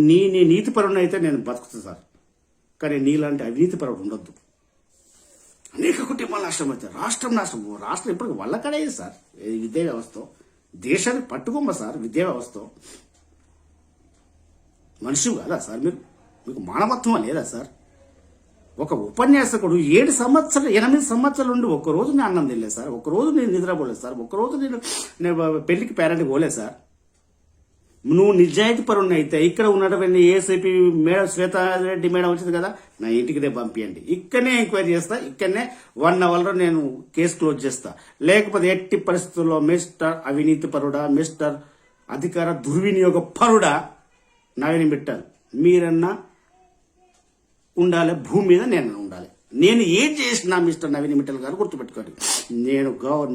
నీ నీతిపరుడు అయితే నేను బతుకుతాను సార్. కానీ నీలాంటి అవినీతి పరుడు ఉండొద్దు. అనేక కుటుంబాలు నాశనం అవుతాయి. రాష్ట్రం నాశనం. రాష్ట్రం ఇప్పటికి వల్లకడే సార్ విద్యా వ్యవస్థ. దేశానికి పట్టుకోమ్మ సార్ విద్యా వ్యవస్థ. మనిషి కాదా సార్ మీరు? మీకు మానవత్వం లేదా సార్? ఒక ఉపన్యాసకుడు 8 సంవత్సరాలు ఉండి ఒక్కరోజు నేను అన్నం తినలేదు సార్, ఒక్కరోజు నేను నిద్రపోలేదు సార్, ఒక్కరోజు నేను పెళ్లికి పేరెంట్కి పోలేదు సార్. నువ్వు నిజాయితీ పరుణ్ణి అయితే ఇక్కడ ఉన్నటువంటి ఏసీపీ మేడం శ్వేతారెడ్డి మేడం వచ్చింది కదా, నా ఇంటికి రేపు పంపించండి. ఇక్కడనే ఎంక్వైరీ చేస్తా, ఇక్కడనే 1 అవర్లో నేను కేసు క్లోజ్ చేస్తా. లేకపోతే ఎట్టి పరిస్థితుల్లో మిస్టర్ అవినీతి పరుడా, మిస్టర్ అధికార దుర్వినియోగ పరుడా నవీన్ మిట్టల్, మీరన్నా ఉండాలి భూమి మీద, నేను ఉండాలి. నేను ఏం చేసినా మిస్టర్ నవీన్ మిట్టల్ గారు గుర్తుపెట్టుకోండి, నేను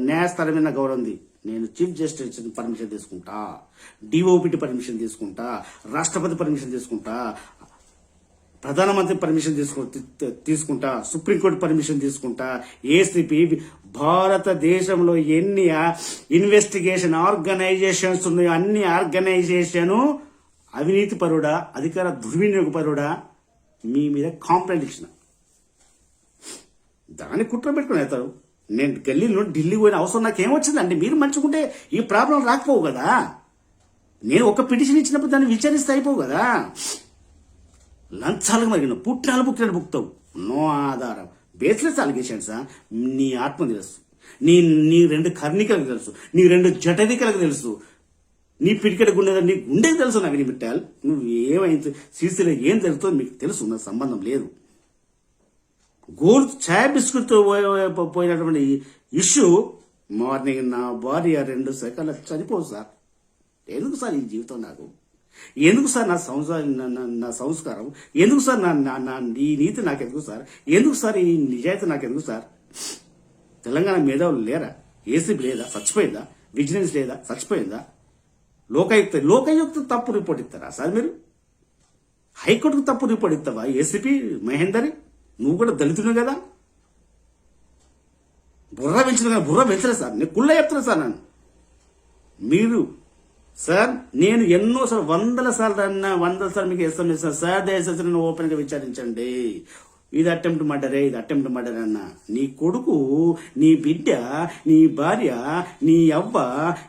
న్యాయస్థానమైన గౌరవం ఉంది. నేను చీఫ్ జస్టిస్ పర్మిషన్ తీసుకుంటా, డిఓపిటి పర్మిషన్ తీసుకుంటా, రాష్ట్రపతి పర్మిషన్ తీసుకుంటా, ప్రధానమంత్రి పర్మిషన్ తీసుకుంటా, సుప్రీంకోర్టు పర్మిషన్ తీసుకుంటా, ఏసీపీ, భారతదేశంలో ఎన్ని ఇన్వెస్టిగేషన్ ఆర్గనైజేషన్స్ ఉన్నాయో అన్ని ఆర్గనైజేషన్ అవినీతి పరుడా, అధికార దుర్వినియోగ పరుడా మీ మీద కాంప్లైంట్ ఇచ్చిన దాన్ని కుట్ర పెట్టుకుని వెళ్తారు. నేను గల్లీలో ఢిల్లీ పోయిన అవసరం నాకేమొచ్చిందండి? మీరు మంచుకుంటే ఈ ప్రాబ్లం రాకపోవు కదా. నేను ఒక పిటిషన్ ఇచ్చినప్పుడు దాన్ని విచారిస్తే అయిపోవు కదా. లంచాలకు మరిగిన పుట్టినాలు బుక్తావు, నో ఆధారం, బేస్లెస్ అలిగేషన్స్. నీ ఆత్మ తెలుసు, నీ 2 కర్ణికలకు తెలుసు, నీ 2 జటదికలకు తెలుసు, నీ పిడికెడ గుండె నీ గుండెకి తెలుసు. నవీన్ మిట్టల్, నువ్వు ఏమైంది సిసిలో ఏం జరుగుతుందో మీకు తెలుసు, నాకు సంబంధం లేదు. గోల్డ్ ఛాయ్ బిస్కెట్ పోయినటువంటి ఇష్యూ మార్నింగ్ నా భార్య 2 సెకండ్లు చనిపోదు సార్. ఎందుకు సార్ ఈ జీవితం నాకు? ఎందుకు సార్ నా సంస్కారం? ఎందుకు సార్ ఈ నీతి నాకెందుకు సార్? ఎందుకు సార్ ఈ నిజాయితీ నాకెందుకు సార్? తెలంగాణ మేధావులు లేరా? ఏసీబీ లేదా? చచ్చిపోయిందా? విజిలెన్స్ లేదా? చచ్చిపోయిందా? లోకాయుక్త తప్పు రిపోర్ట్ ఇస్తారా సార్ మీరు? హైకోర్టుకు తప్పు రిపోర్ట్ ఇస్తావా ఏసీపీ మహేందరి? నువ్వు కూడా దళితుడు కదా. బుర్ర పెంచలేదు సార్. నేను కుళ్ళ చెప్తున్నా సార్. మీరు సార్, నేను ఎన్నోసార్లు 100 సార్లు మీకు ఎస్ఎంఎస్ సార్, దయచేసి నన్ను ఓపెన్ గా విచారించండి. ఇది అటెంప్ట్ మర్డర్ అన్న. నీ కొడుకు, నీ బిడ్డ, నీ భార్య, నీ అవ్వ,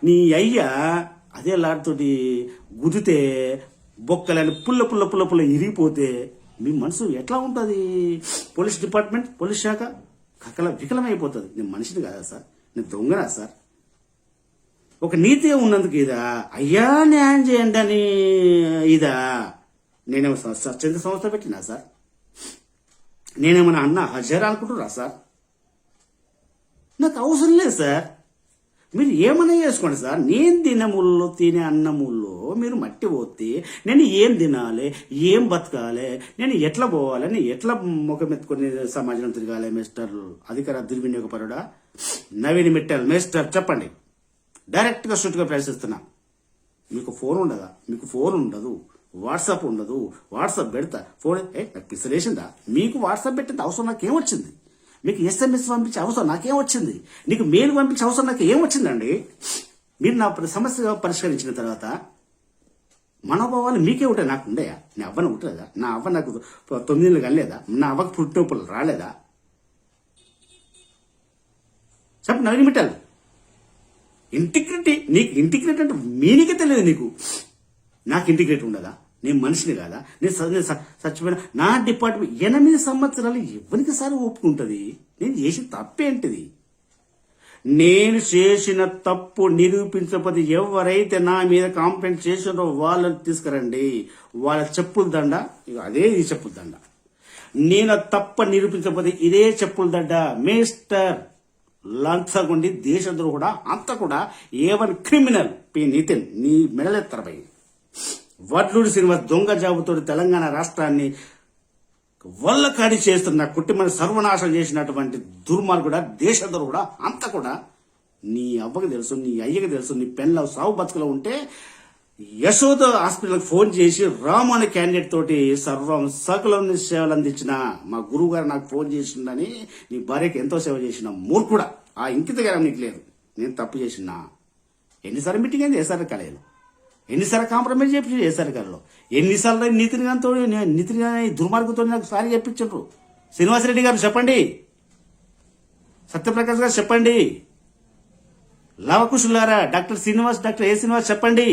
నీ అయ్య అదే లాడుతోటి గుదితే బొక్కలని పుల్ల ఇరిగిపోతే మీ మనసు ఎట్లా ఉంటుంది? పోలీస్ డిపార్ట్మెంట్, పోలీస్ శాఖ వికలమైపోతుంది. నేను మనిషిని కాదా సార్? నేను దొంగనా సార్? ఒక నీతిగా ఉన్నందుకు ఇదా? అయ్యా న్యాయం చేయండి అని ఇదా? నేనేమో స్వచ్ఛంద సంస్థ పెట్టినా సార్? నేనేమన్నా అన్న హజార్ అనుకుంటున్నా సార్? నాకు అవసరం లేదు సార్. మీరు ఏమన్నా చేసుకోండి సార్. నేను తినే అన్నముల్లో మీరు మట్టి పోతే నేను ఏం తినాలి, ఏం బతకాలి, నేను ఎట్లా పోవాలి, నేను ఎట్లా ముఖమెత్తుకొని సమాజం తిరగాలి? మిస్టర్ అధికార దుర్వినియోగపరుడా నవీన్ మిట్టల్, మిస్టర్ చెప్పండి. డైరెక్ట్ గా స్ట్రిక్ట్ గా ప్రశ్నిస్తున్నా. మీకు ఫోన్ ఉండదా? మీకు ఫోన్ ఉండదు, వాట్సాప్ ఉండదు. వాట్సాప్ పెడతా ఫోన్ నాకు పిసలేసిందా? మీకు వాట్సాప్ పెట్టేది అవసరం నాకేమొచ్చింది? మీకు ఎస్ఎంఎస్ పంపించే అవసరం నాకేం వచ్చింది? నీకు మెయిల్ పంపించే అవసరం నాకు ఏం వచ్చిందండి? మీరు నా సమస్య పరిష్కరించిన తర్వాత మనోభావాలు మీకే ఉంటాయి, నాకు ఉండయా? నా అవ్వను ఉంటుందా? నా అవ్వ నాకు 9 ఏళ్ళు కనలేదా? నా అవ్వకు పుట్టినప్పుడు రాలేదా? చెప్పు నవీన్ మిట్టల్. ఇంటిగ్రిటీ, నీకు ఇంటిగ్రిటీ అంటే మీనికే తెలియదు నీకు. నాకు ఇంటిగ్రిటీ ఉండదా? నేను మనిషిని కాదా? నేను చచ్చిపోయిన నా డిపార్ట్మెంట్ 8 సంవత్సరాలు ఎవరికి సారి ఒప్పుకుంటుంది? నేను చేసిన తప్పేంటిది? నేను చేసిన తప్పు నిరూపించకపోతే ఎవరైతే నా మీద కాంప్లైంట్ చేసినారో వాళ్ళని తీసుకురండి. వాళ్ళ చెప్పుల దండ, అదే ఈ చెప్పుల దండ. నేను తప్ప నిరూపించకపోతే ఇదే చెప్పుల దండ. మిస్టర్ లంచగొండి దేశద్రోహుడా అంతా కూడా ఏవన్ క్రిమినల్ పి నితిన్ నీ మెడలెత్తరపై వడ్లూరు శ్రీనివాస్ దొంగ జాబుతో తెలంగాణ రాష్ట్రాన్ని వల్లకాడి చేస్తున్న కుటుంబాన్ని సర్వనాశనం చేసినటువంటి దుర్మార్గుడా దేశద్రోహుడా అంతా కూడా నీ అవ్వకు తెలుసు, నీ అయ్యకు తెలుసు. నీ పెళ్ళ సాగు బతుకులో ఉంటే యశోద హాస్పిటల్కి ఫోన్ చేసి రాము అనే క్యాండిడేట్ తోటి సర్వం సకలం సేవలు అందించిన మా గురువు గారు నాకు ఫోన్ చేసిందని నీ భార్యకి ఎంతో సేవ చేసిన మూర్ఖుడా. ఆ ఇంకిత గారం నీకు లేదు. నేను తప్పు చేసిన ఎన్నిసార్లు మీటింగ్ అయింది ఏసారి కలయలు, ఎన్నిసార్లు కాంప్రమైజ్ చెప్పి ఏసారి కలలో, ఎన్నిసార్లు నితిన్ గారితో నితిన్ గారి దుర్మార్గంతో నాకు సారి చెప్పించారు. శ్రీనివాసరెడ్డి గారు చెప్పండి, సత్యప్రకాష్ గారు చెప్పండి, లవకుశులారా doctor Srinivas, doctor A Srinivas చెప్పండి,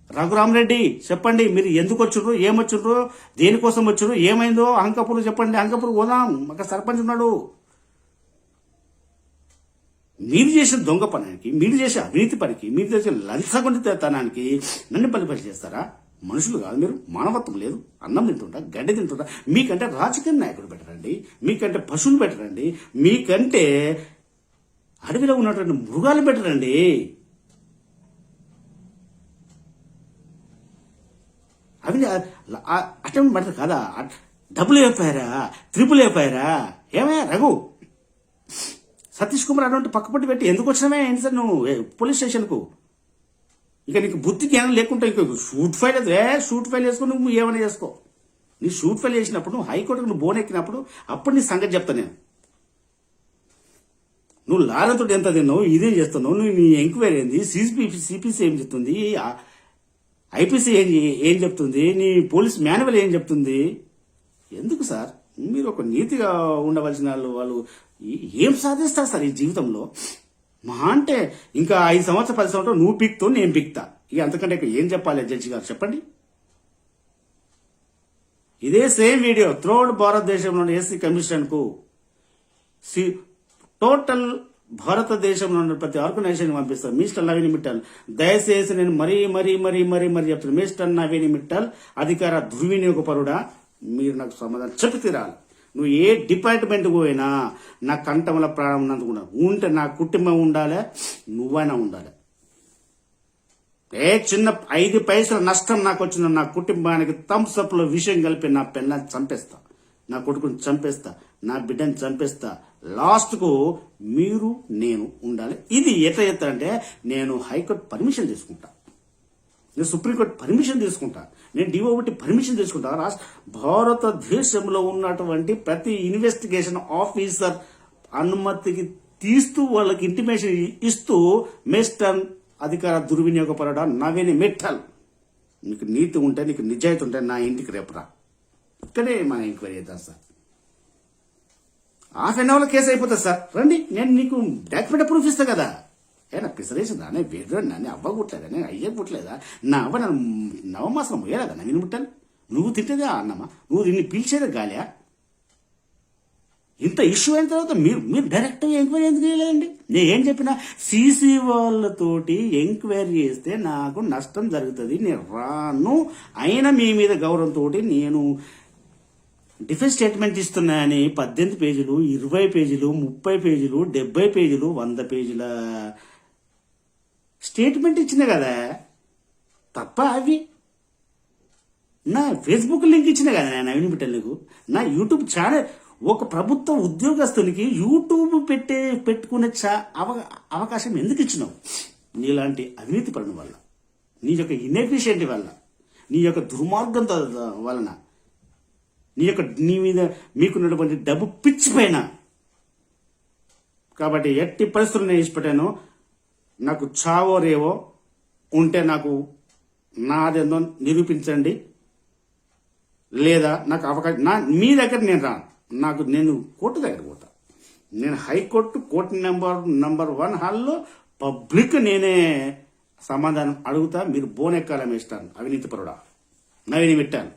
రఘురామరెడ్డి చెప్పండి. మీరు ఎందుకు వచ్చిర్రు, ఏమొచ్చిండ్రు, దేనికోసం వచ్చిర్రు, ఏమైందో అంకపూర్ చెప్పండి. అంకపూర్ పోదాం, అక్కడ సర్పంచ్ ఉన్నాడు. మీరు చేసిన దొంగ పనికి, మీరు చేసే అవినీతి పనికి, మీరు చేసే లంచగొండితనానికి నన్ను బలిపరి చేస్తారా? మనుషులు కాదు మీరు, మానవత్వం లేదు. అన్నం తింటుంటా, గడ్డి తింటుంటా. మీకంటే రాజకీయ నాయకుడు పెట్టరండి, మీకంటే పశువులు పెట్టరండి, మీకంటే అడవిలో ఉన్నటువంటి మృగాలు పెట్టరండి. అవి అటెంప్ట్ పడతారు కదా, డబ్బులు అయిపోయారా, ట్రిపుల్ అయిపోయారా? ఏమయ్యా రఘు, సతీష్ కుమార్ అటువంటి పక్కపట్టి పెట్టి ఎందుకు వచ్చినావే ఏంటి సార్ నువ్వు పోలీస్ స్టేషన్కు? ఇక నీకు బుద్ధి జ్ఞానం లేకుంటే ఇంకో షూట్ ఫైల్ షూట్ ఫైల్ వేసుకుని నువ్వు ఏమైనా చేసుకో. నీ షూట్ ఫైల్ చేసినప్పుడు నువ్వు హైకోర్టుకు నువ్వు బోన్ ఎక్కినప్పుడు అప్పుడు నీ సంగతి చెప్తా నేను. నువ్వు లారతో ఎంత తిన్నావు, ఇదేం చేస్తున్నావు, నువ్వు నీ ఎంక్వైరీ ఏంది, సిపిసి ఏం చెప్తుంది, ఐపీసీ ఏం చెప్తుంది, నీ పోలీస్ మాన్యువల్ ఏం చెప్తుంది? ఎందుకు సార్ మీరు ఒక నీతిగా ఉండవలసిన వాళ్ళు ఏం సాధిస్తారు సార్ ఈ జీవితంలో? మహా అంటే ఇంకా 5 సంవత్సరాలు 10 సంవత్సరాలు నువ్వు పిక్తో నేను పిక్తా. ఇక అంతకంటే ఏం చెప్పాలి జడ్జి గారు చెప్పండి. ఇదే సేమ్ వీడియో త్రోడ్ భారతదేశంలోని ఎస్సీ కమిషన్ కు టోటల్ భారతదేశంలో ఉన్న ప్రతి ఆర్గనైజేషన్ పంపిస్తారు. మిస్టర్ నవీన్ మిట్టల్, దయచేసి నేను మరీ మరీ మరీ మరీ మరీ చెప్తున్నాను, మిస్టర్ నవీన్ మిట్టల్ అధికార దుర్వినియోగపరుడా, మీరు నాకు సమాధానం చెప్పి తీరాలి. నువ్వు ఏ డిపార్ట్మెంట్ పోయినా నా కంఠంలో ప్రాణం ఉన్నందుకు ఉంటే నా కుటుంబం ఉండాలి, నువ్వైనా ఉండాలి. ఏ చిన్న 5 పైసల నష్టం నాకు వచ్చిన నా కుటుంబానికి థమ్స్అప్ లో విషయం కలిపి నా పిల్లల్ని చంపేస్తా, నా కొడుకుని చంపేస్తా, నా బిడ్డని చంపేస్తా. లాస్ట్ కు మీరు నేను ఉండాలి. ఇది ఎట్లా అంటే నేను హైకోర్టు పర్మిషన్ తీసుకుంటా, నేను సుప్రీంకోర్టు పర్మిషన్ తీసుకుంటా, నేను డిఓబట్టి పర్మిషన్ తీసుకుంటా. భారతదేశంలో ఉన్నటువంటి ప్రతి ఇన్వెస్టిగేషన్ ఆఫీసర్ అనుమతికి తీస్తూ వాళ్ళకి ఇంటిమేషన్ ఇస్తూ మిస్టర్ అధికార దుర్వినియోగపరడా నవీన్ మిట్టల్, నీకు నీతి ఉంటే, నీకు నిజాయితీ ఉంటే నా ఇంటికి రేపురా, ఇక్కడే మన ఎంక్వైరీ చేద్దాం సార్. హాఫ్ అన్ అవర్లో కేసు అయిపోతుంది సార్, రండి, నేను నీకు డాక్యుమెంట్ ప్రూఫ్ ఇస్తా కదా. ఏనా పిసరేసిందా, నేను వేరు నన్ను అవ్వ పుట్టలేదా, నేను అయ్యే పుట్టలేదా, నా అవ్వ నన్ను నవమాసం పోయేదా నవీన్ మిట్టల్? నువ్వు తింటేదా అన్నమా, నువ్వు నిన్ను పిలిచేదా గాలియా? ఇంత ఇష్యూ అయిన తర్వాత మీరు డైరెక్ట్ ఎంక్వైరీ ఎందుకు చేయలేదండి? నేను ఏం చెప్పినా సీసీ వాళ్ళతోటి ఎంక్వైరీ చేస్తే నాకు నష్టం జరుగుతుంది, నేను రాను. అయినా మీ మీద గౌరవంతో నేను డిఫెన్స్ స్టేట్మెంట్ ఇస్తున్నాయని 18 పేజీలు, 20 పేజీలు, 30 పేజీలు, 70 పేజీలు, 100 పేజీల స్టేట్మెంట్ ఇచ్చిన కదా, తప్ప అవి నా ఫేస్బుక్ లింక్ ఇచ్చిన కదా నేను నవీన్ మిట్టల్ నీకు. నా యూట్యూబ్ ఛానల్, ఒక ప్రభుత్వ ఉద్యోగస్తునికి యూట్యూబ్ పెట్టుకునే అవకాశం ఎందుకు ఇచ్చినావు? నీలాంటి అవినీతి పరుల వల్ల, నీ యొక్క ఇన్ఎఫిషియెంట్ వల్ల, నీ యొక్క దుర్మార్గం వలన నీ మీద మీకున్నటువంటి డబ్బు పిచ్చిపోయినా. కాబట్టి ఎట్టి పరిస్థితులు నేను ఇష్టపడ్డాను. నాకు చావో రేవో ఉంటే నాకు నాదేందో నిరూపించండి, లేదా నాకు అవకాశం మీ దగ్గర నేను రాను. నేను కోర్టు దగ్గర పోతా. నేను హైకోర్టు కోర్టు నంబర్ 1 హాల్లో పబ్లిక్ నేనే సమాధానం అడుగుతా. మీరు బోనెక్కాలని ఇస్తాను. అవినీతి పరుడా, నవీని పెట్టాను.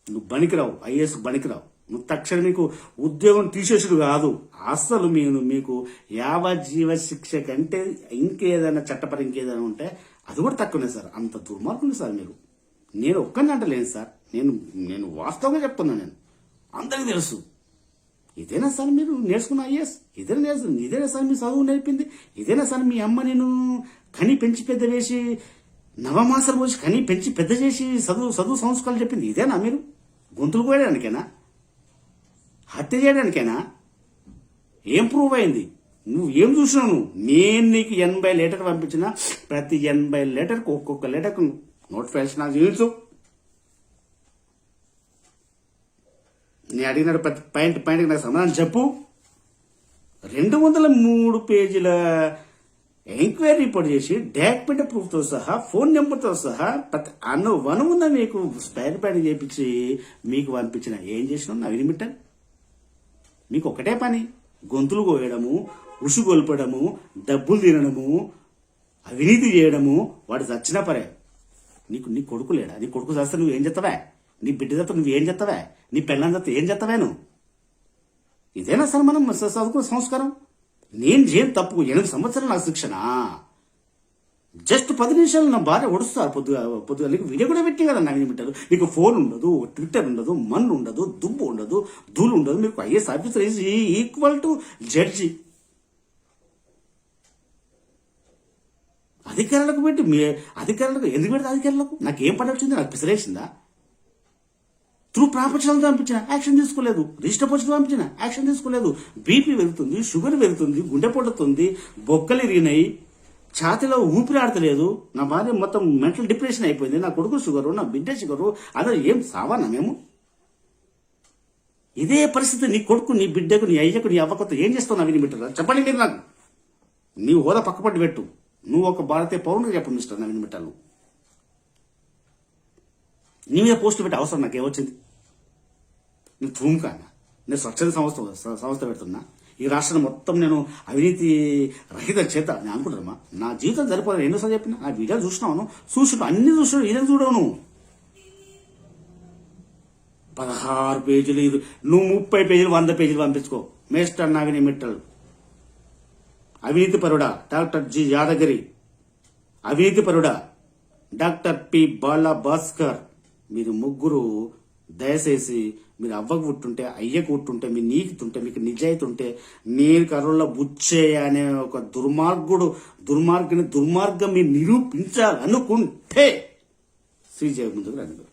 నువ్వు బనికిరావు, ఐఏఎస్ బనికిరావు. నువ్వు తక్షణ మీకు ఉద్యోగం తీసేసుడు కాదు, అసలు మీకు యావజ్జీవ శిక్ష కంటే ఇంకేదైనా చట్టపరం ఇంకేదైనా ఉంటే అది కూడా తక్కువనే సార్. అంత దుర్మార్గుంది సార్ మీరు. నేను ఒక్కరిని అంటలేను సార్, నేను వాస్తవంగా చెప్తున్నా. నేను అందరికీ తెలుసు. ఇదేనా సార్ మీరు నేర్చుకున్న ఐఏఎస్? ఇదేనా సార్ మీ చదువు నేర్పింది? ఇదేనా సార్ మీ అమ్మ నేను కని పెంచి పెద్ద వేసి నవమాసాలు పోసి కని పెంచి పెద్ద చేసి చదువు సంస్కారాలు చెప్పింది? ఇదేనా మీరు? గొంతులు కోయడానికేనా? హత్య చేయడానికేనా? ఏం ప్రూవ్ అయింది? నువ్వు ఏం చూసినావు? నేను నీకు 80 లీటర్ పంపించిన ప్రతి 80 లీటర్కు ఒక్కొక్క లీటర్కు నోటిఫికేషన్ నాకు చూపించు. నేను అడిగిన ప్రతి పాయింట్కి నాకు సమాధానం చెప్పు. 203 పేజీల ఎంక్వైరీ రిపోర్ట్ చేసి డాక్యుమెంట్ ప్రూఫ్తో సహా ఫోన్ నెంబర్తో సహా ప్రతి వనమున్న మీకు స్పైర్ ప్యాడ్ చేపించి మీకు పంపించిన ఏం చేసినావు? నవీన్ మిట్టల్ మీకు ఒకటే పని, గొంతులు కోయడము, ఉసుగొల్పడము, డబ్బులు తినడము, అవినీతి చేయడము. వాడు చచ్చిన పరే. నీ కొడుకు లేడా? నీ కొడుకు చేస్తే నువ్వు ఏం చేస్తావా? నీ బిడ్డ చేస్తే నువ్వు ఏం చేస్తావా? నీ పెళ్ళం చేస్తే ఏం చేస్తావా నువ్వు? ఇదేనా సార్ మనం చదువుకున్న సంస్కారం? నేను చేయను తప్పు 8 సంవత్సరాలు నాకు శిక్షణ. జస్ట్ 10 నిమిషాలు నా భార్య ఒడుస్తారు. పొద్దుగా నీకు వీడియో కూడా పెట్టి కదా నవీన్ మిట్టల్. నీకు ఫోన్ ఉండదు, ట్విట్టర్ ఉండదు, మన్ను ఉండదు, దుమ్ము ఉండదు, ధూళి ఉండదు. మీకు IAS officer is equal to judge. అధికారులకు పెట్టి అధికారులకు ఎందుకు పెడితే అధికారులకు నాకేం పని వచ్చింది? నాకు పిసరేసిందా? త్రూ ప్రాపర్టీలను పంపించిన యాక్షన్ తీసుకోలేదు, రిజిస్టర్ పోస్టులు పంపించిన యాక్షన్ తీసుకోలేదు. బీపీ పెరుగుతుంది, షుగర్ పెరుగుతుంది, గుండె పొడుతుంది, బొక్కలు ఇరిగినాయి, ఛాతీలో ఊపిరి ఆడతలేదు. నా భార్య మొత్తం మెంటల్ డిప్రెషన్ అయిపోయింది. నా కొడుకు షుగరు, నా బిడ్డ షుగరు. అదే ఏం సావానా మేము? ఇదే పరిస్థితి నీ కొడుకు, నీ బిడ్డకు, నీ అయ్యకు, నీ అవ్వకొత్త ఏం చేస్తావు నవీన్ మిట్టల్? చెప్పండి మీరు నాకు. నీ హోదా పక్కపట్టి పెట్టు. నువ్వు ఒక భారతీయ పౌరునిగా చెప్పు మిస్టర్ నవీన్ మిట్టల్. నీ మీద పోస్టులు పెట్టి అవసరం నాకేమొచ్చింది? నేను ధూమ్కానా? నేను స్వచ్ఛంద సంస్థ పెడుతున్నా. ఈ రాష్ట్రం మొత్తం నేను అవినీతి రహిత చేత నేను అనుకుంటున్నా. నా జీవితం సరిపోదు. ఎన్నోసార్లు చెప్పిన ఆ వీడియోలు చూసినావు, అన్ని చూసినావు, ఇదేం చూడవు నువ్వు. 16 పేజీలు నువ్వు 30 పేజీలు 100 పేజీలు పంపించుకో. మిస్టర్ నవీన్ మిట్టల్ అవినీతి పరుడా డాక్టర్ జి యాదగిరి, అవినీతి పరుడా డాక్టర్ పి బాలా భాస్కర్, మీరు ముగ్గురు దయచేసి మీరు అవ్వకు పుట్టుంటే, అయ్యకు పుట్టుంటే, మీ నీకుతుంటే, మీకు నిజాయితీ ఉంటే, నేను కర్రలో బుచ్చేయ అనే ఒక దుర్మార్గం మీరు నిరూపించాలనుకుంటే శ్రీజయ ముందుకు రండి.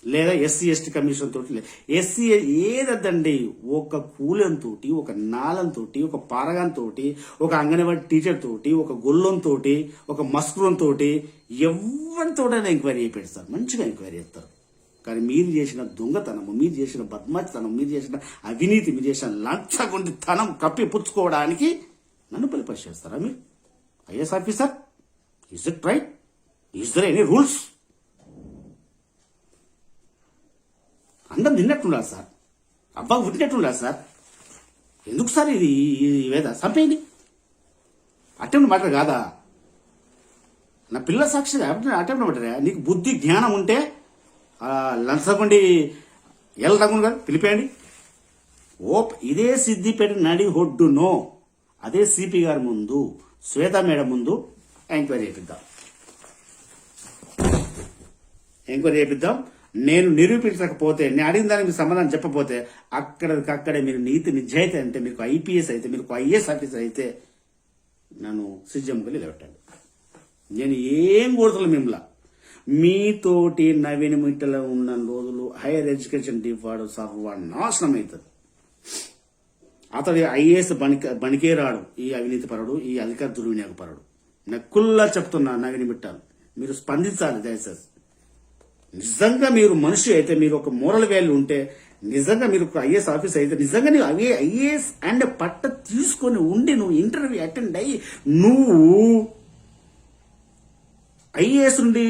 లేదా ఎస్సీ ఎస్టీ కమిషన్ తోటి, ఎస్సీ ఏదండి, ఒక కూలంతో, ఒక నాలంతోటి, ఒక పారగాంతోటి, ఒక అంగన్వాడీ టీచర్ తోటి, ఒక గొల్లంతో, ఒక మస్కులంతో, ఎవరితోటైనా ఎంక్వైరీ చేయిస్తారు. మంచిగా ఎంక్వైరీ చేస్తారు. కానీ మీరు చేసిన దొంగతనము, మీరు చేసిన బద్మాచితనం, మీరు చేసిన అవినీతి, మీరు చేసిన లంచగొండితనం కప్పిపుచ్చుకోవడానికి నన్ను పరిపరి చేస్తారా మీరు? IAS officer, is it right? Is there any rules? అందరం నిన్నట్టుండాలి సార్, అబ్బా పుట్టినట్టుండాలి సార్. ఎందుకు సార్ ఇది వేద చంపేయండి? అటెంప్ట్ మాట కాదా? నా పిల్లల సాక్షిగా అటెంప్ట్ మాటరా? నీకు బుద్ధి జ్ఞానం ఉంటే లంచగొండి ఎల్లరగును గారు పిలిపేయండి. ఇదే సిద్దిపేట నడి ఒడ్డునో అదే సిపి గారి ముందు, శ్వేత మేడం ముందు ఎంక్వైరీ చేపిద్దాం. నేను నిరూపించకపోతే, నేను అడిగిన దానికి సమాధానం చెప్పపోతే అక్కడే మీరు నీతి నిజాయితీ అంటే, మీకు ఐపీఎస్ అయితే, మీకు ఐఏఎస్ ఆఫీసర్ అయితే నన్ను సిజిఎంకి నిలబెట్టండి. నేను ఏం కోరుతున్నాను మిమ్మల్ని. మీతోటి నవీన్ మిట్టల్ ఉన్న రోజులు హైయర్ ఎడ్యుకేషన్ డిపార్ట్ సర్వనాశనం అవుతుంది. అతడు ఐఏఎస్ బనికే రాడు, ఈ అవినీతి పరుడు, ఈ అధికార దుర్వినియోగపరుడు. నక్కుల్లా చెప్తున్నా నవీన్ మిట్టల్, మీరు స్పందించాలి దయచేసి. నిజంగా మీరు మనిషి అయితే, మీరు ఒక మోరల్ వాల్యూ ఉంటే, నిజంగా మీరు ఒక ఐఏఎస్ ఆఫీసర్ అయితే, నిజంగా నీవు అవే ఐఏఎస్ అండ్ పట్ట తీసుకొని ఉండి నువ్వు ఇంటర్వ్యూ అటెండ్ అయ్యి నువ్వు ఐఏఎస్ నుండి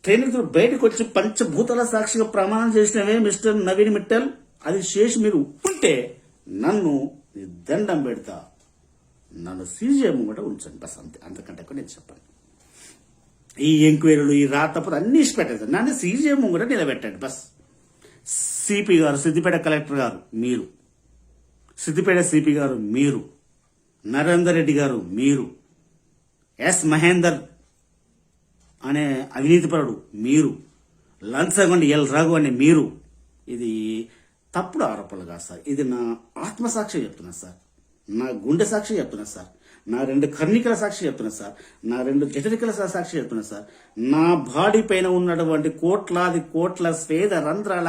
ట్రైనింగ్ బయటకు వచ్చి పంచభూతాల సాక్షిగా ప్రమాణం చేసినవే మిస్టర్ నవీన్ మిట్టల్. అది చేసి మీరు ఉంటే నన్ను నీ దండం పెడతా, నన్ను సీజీఎం కూడా ఉంచండి బస్, అంతే, అంతకంటే ఎక్కువ నేను చెప్పాను. ఈ ఎంక్వైరీలు, ఈ రాతపూర్ అన్ని ఇచ్చి పెట్టేది, నన్ను సీజీఎం కూడా నిలబెట్టండి బస్. సిపి గారు, సిద్దిపేట కలెక్టర్ గారు మీరు, సిద్దిపేట సిపి గారు మీరు, నరేందర్ రెడ్డి గారు మీరు, ఎస్ మహేందర్ అనే అవినీతిపరుడు మీరు, లంచగొండి ఎల్ రఘు అనే మీరు. ఇది తప్పుడు ఆరోపణలు కాదు సార్, ఇది నా ఆత్మసాక్షి చెప్తున్నా సార్, నా గుండె సాక్షి చెప్తున్నా సార్, నా 2 కర్ణికల సాక్షి చెప్తున్నా సార్, నా 2 జఠరికల సాక్షి చెప్తున్నా సార్, నా బాడీ పైన ఉన్నటువంటి కోట్లాది కోట్ల స్వేద రంధ్రాల